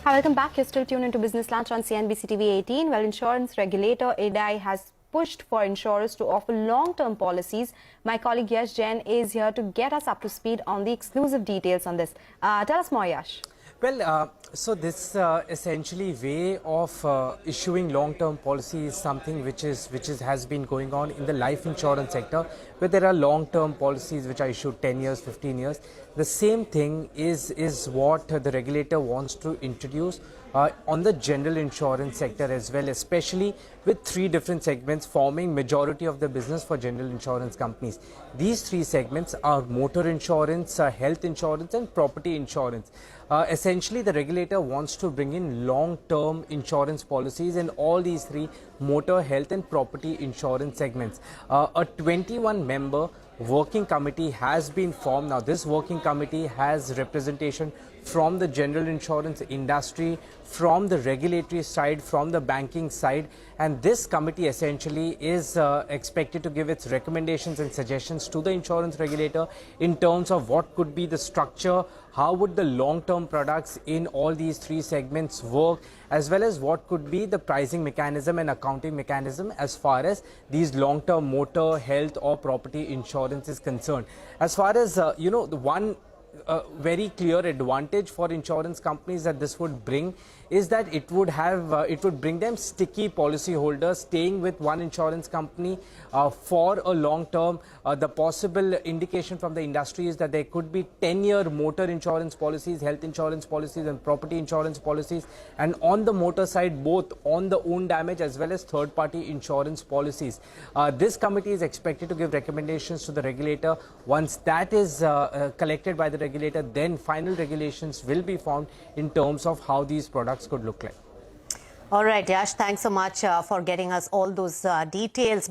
Hi, welcome back. You're still tuned into Business Lunch on CNBC-TV18. Well, insurance regulator IRDAI has pushed for insurers to offer long-term policies. My colleague Yash Jain is here to get us up to speed on the exclusive details on this. Tell us more, Yash. Well, so this essentially way of issuing long-term policy is something which has been going on in the life insurance sector, where there are long-term policies which are issued 10 years, 15 years. The same thing is what the regulator wants to introduce on the general insurance sector as well, especially with three different segments forming majority of the business for general insurance companies. These three segments are motor insurance, health insurance and property insurance. Essentially, the regulator wants to bring in long-term insurance policies in all these three motor, health and property insurance segments. A 21-member working committee has been formed. Now, this working committee has representation from the general insurance industry, from the regulatory side, from the banking side, and this committee essentially is expected to give its recommendations and suggestions to the insurance regulator in terms of what could be the structure, how would the long-term products in all these three segments work, as well as what could be the pricing mechanism and accounting mechanism as far as these long-term motor, health or property insurance is concerned. As far as, the one very clear advantage for insurance companies that this would bring is that it would bring them sticky policy holders staying with one insurance company for a long term. The possible indication from the industry is that there could be 10-year motor insurance policies, health insurance policies and property insurance policies, and on the motor side both on the own damage as well as third-party insurance policies. This committee is expected to give recommendations to the regulator. Once that is collected by the regulator, then final regulations will be formed in terms of how these products could look like. All right, Yash, thanks so much for getting us all those details. But